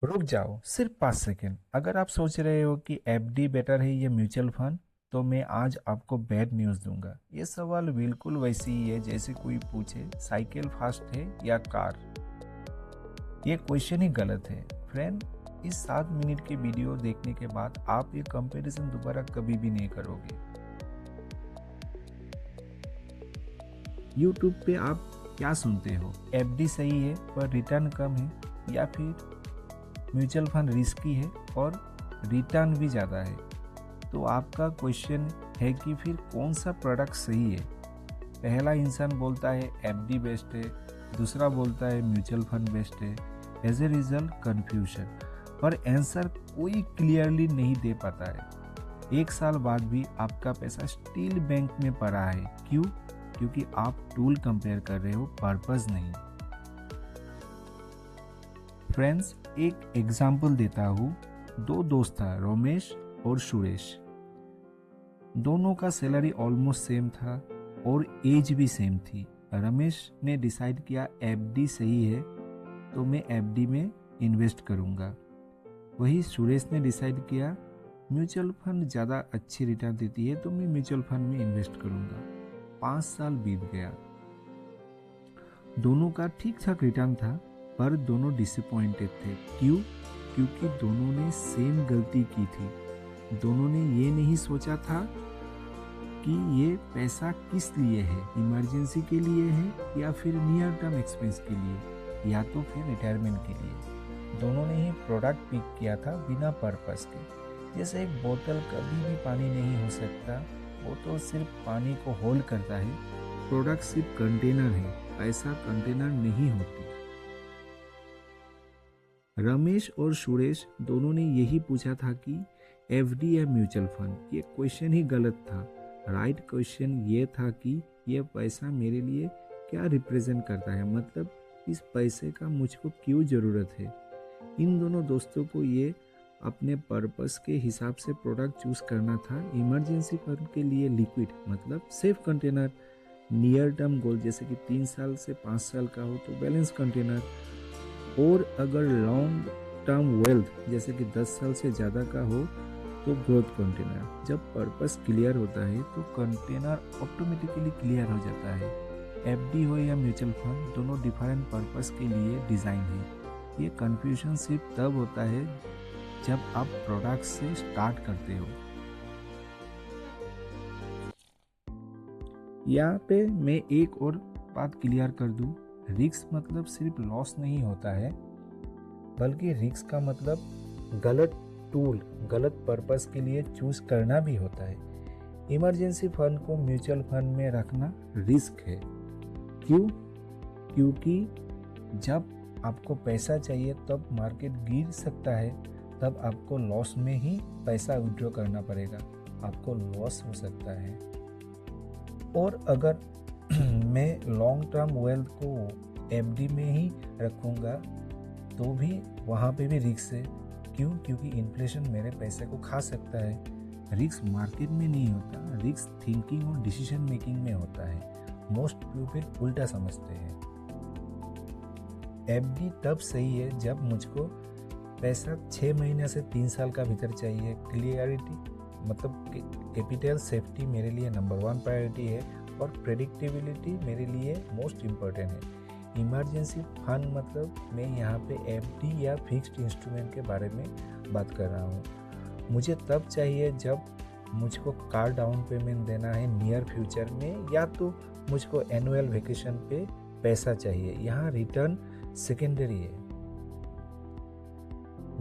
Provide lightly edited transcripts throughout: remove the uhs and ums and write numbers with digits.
रुक जाओ सिर्फ 5 सेकेंड। अगर आप सोच रहे हो कि एफडी बेटर है या म्यूचुअल फंड, तो मैं आज आपको बैड न्यूज़ दूंगा। ये सवाल बिल्कुल वैसे ही है जैसे कोई पूछे साइकिल फास्ट है या कार। ये क्वेश्चन ही गलत है फ्रेंड। इस 7 मिनट की वीडियो देखने के बाद आप ये कंपैरिजन दोबारा कभी भी नहीं करोगे। यूट्यूब पे आप क्या सुनते हो? एफडी सही है पर रिटर्न कम है, या फिर म्यूचुअल फंड रिस्की है और रिटर्न भी ज़्यादा है। तो आपका क्वेश्चन है कि फिर कौन सा प्रोडक्ट सही है। पहला इंसान बोलता है एफडी बेस्ट है, दूसरा बोलता है म्यूचुअल फंड बेस्ट है। एज ए रिजल्ट कन्फ्यूजन, और आंसर कोई क्लियरली नहीं दे पाता है। 1 साल बाद भी आपका पैसा स्टिल बैंक में पड़ा है। क्यों? क्योंकि आप टूल कंपेयर कर रहे हो, पर्पस नहीं। फ्रेंड्स, एक एग्जाम्पल देता हूँ। दो दोस्त था, रमेश और सुरेश। दोनों का सैलरी ऑलमोस्ट सेम था और एज भी सेम थी। रमेश ने डिसाइड किया एफडी सही है तो मैं एफडी में इन्वेस्ट करूंगा। वही सुरेश ने डिसाइड किया म्यूचुअल फंड ज़्यादा अच्छी रिटर्न देती है तो मैं म्यूचुअल फंड में इन्वेस्ट करूंगा। 5 साल बीत गया। दोनों का ठीक ठाक रिटर्न था, पर दोनों डिसअपॉइंटेड थे। क्यों? क्योंकि दोनों ने सेम गलती की थी। दोनों ने ये नहीं सोचा था कि ये पैसा किस लिए है, इमरजेंसी के लिए है या फिर नियर टर्म एक्सपेंस के लिए, या तो फिर रिटायरमेंट के लिए। दोनों ने ही प्रोडक्ट पिक किया था बिना पर्पस के। जैसे एक बोतल कभी भी पानी नहीं हो सकता, वो तो सिर्फ पानी को होल्ड करता है। प्रोडक्ट सिर्फ कंटेनर है, पैसा कंटेनर नहीं होती। रमेश और सुरेश दोनों ने यही पूछा था कि एफडी या म्यूचुअल फंड। ये क्वेश्चन ही गलत था। राइट क्वेश्चन ये था कि ये पैसा मेरे लिए क्या रिप्रेजेंट करता है, मतलब इस पैसे का मुझको क्यों ज़रूरत है। इन दोनों दोस्तों को ये अपने पर्पस के हिसाब से प्रोडक्ट चूज करना था। इमरजेंसी फंड के लिए लिक्विड मतलब safe container, near term goal जैसे कि 3 साल से 5 साल का हो तो बैलेंस कंटेनर, और अगर लॉन्ग टर्म वेल्थ जैसे कि 10 साल से ज़्यादा का हो तो ग्रोथ कंटेनर। जब पर्पस क्लियर होता है तो कंटेनर ऑटोमेटिकली क्लियर हो जाता है। एफडी हो या म्यूचुअल फंड, दोनों डिफरेंट पर्पस के लिए डिज़ाइन है। ये कन्फ्यूजन सिर्फ तब होता है जब आप प्रोडक्ट से स्टार्ट करते हो। यहाँ पे मैं एक और बात क्लियर कर दूं। रिस्क मतलब सिर्फ लॉस नहीं होता है, बल्कि रिस्क का मतलब गलत टूल गलत पर्पस के लिए चूज करना भी होता है। इमरजेंसी फंड को म्यूचुअल फंड में रखना रिस्क है। क्यों? क्योंकि जब आपको पैसा चाहिए तब मार्केट गिर सकता है, तब आपको लॉस में ही पैसा विड्रॉ करना पड़ेगा, आपको लॉस हो सकता है। और अगर मैं लॉन्ग टर्म वेल्थ को एफडी में ही रखूँगा तो भी वहाँ पे भी रिस्क है। क्यों? क्योंकि इन्फ्लेशन मेरे पैसे को खा सकता है। रिस्क मार्केट में नहीं होता, रिस्क थिंकिंग और डिसीजन मेकिंग में होता है। मोस्ट पीपल उल्टा समझते हैं। एफडी तब सही है जब मुझको पैसा 6 महीने से 3 साल का भीतर चाहिए। क्लियरिटी मतलब कैपिटल सेफ्टी मेरे लिए नंबर 1 प्रायोरिटी है, और प्रेडिक्टेबिलिटी मेरे लिए मोस्ट इम्पोर्टेंट है। इमरजेंसी फंड मतलब मैं यहाँ पे एफडी या फिक्स्ड इंस्ट्रूमेंट के बारे में बात कर रहा हूँ। मुझे तब चाहिए जब मुझको कार डाउन पेमेंट देना है नियर फ्यूचर में, या तो मुझको एनुअल वेकेशन पे पैसा चाहिए। यहाँ रिटर्न सेकेंडरी है।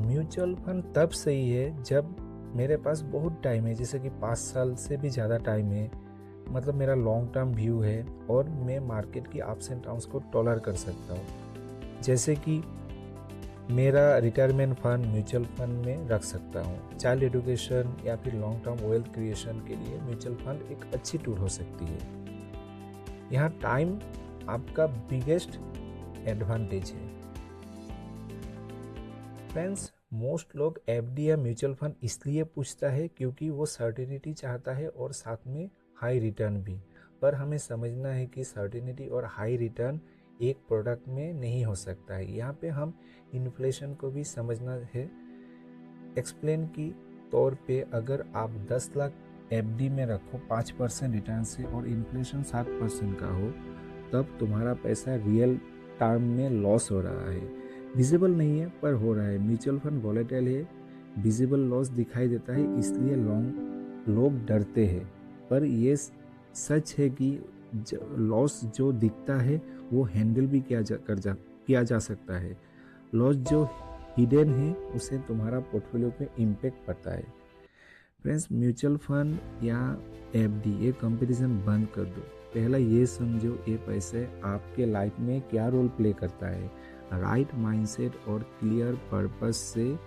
म्यूचुअल फंड तब सही है जब मेरे पास बहुत टाइम है, जैसे कि 5 साल से भी ज़्यादा टाइम है, मतलब मेरा लॉन्ग टर्म व्यू है और मैं मार्केट की अप्स एंड डाउन्स को टॉलर कर सकता हूँ। जैसे कि मेरा रिटायरमेंट फंड म्यूचुअल फंड में रख सकता हूँ। चाइल्ड एजुकेशन या फिर लॉन्ग टर्म वेल्थ क्रिएशन के लिए म्यूचुअल फंड एक अच्छी टूल हो सकती है। यहाँ टाइम आपका बिगेस्ट एडवांटेज है। फ्रेंड्स, मोस्ट लोग एफडी या म्यूचुअल फंड इसलिए पूछता है क्योंकि वो सर्टेनिटी चाहता है और साथ में हाई रिटर्न भी। पर हमें समझना है कि सर्टेनिटी और हाई रिटर्न एक प्रोडक्ट में नहीं हो सकता है। यहाँ पे हम इन्फ्लेशन को भी समझना है। एक्सप्लेन की तौर पे अगर आप 10 लाख एफडी में रखो 5% रिटर्न से और इन्फ्लेशन 7% का हो, तब तुम्हारा पैसा रियल टर्म में लॉस हो रहा है। विजिबल नहीं है पर हो रहा है। म्यूचुअल फंड वॉलेटाइल है, विजिबल लॉस दिखाई देता है, इसलिए लोग डरते हैं। पर ये सच है कि लॉस जो दिखता है वो हैंडल भी किया जा सकता है। लॉस जो हिडन है उसे तुम्हारा पोर्टफोलियो पे इम्पेक्ट पड़ता है। फ्रेंड्स, म्यूचुअल फंड या एफडी ये कंपैरिजन बंद कर दो। पहला ये समझो ये पैसे आपके लाइफ में क्या रोल प्ले करता है। राइट माइंडसेट और क्लियर पर्पस से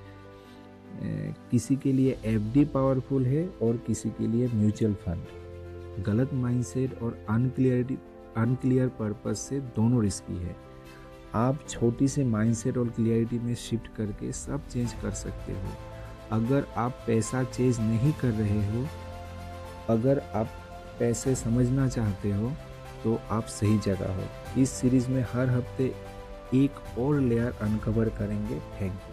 किसी के लिए एफडी पावरफुल है और किसी के लिए म्यूचुअल फंड। गलत माइंडसेट और अनक्लियर पर्पस से दोनों रिस्की है। आप छोटी से माइंडसेट और क्लियरिटी में शिफ्ट करके सब चेंज कर सकते हो। अगर आप पैसा चेंज नहीं कर रहे हो, अगर आप पैसे समझना चाहते हो, तो आप सही जगह हो। इस सीरीज में हर हफ्ते एक और लेयर अनकवर करेंगे। Thank you.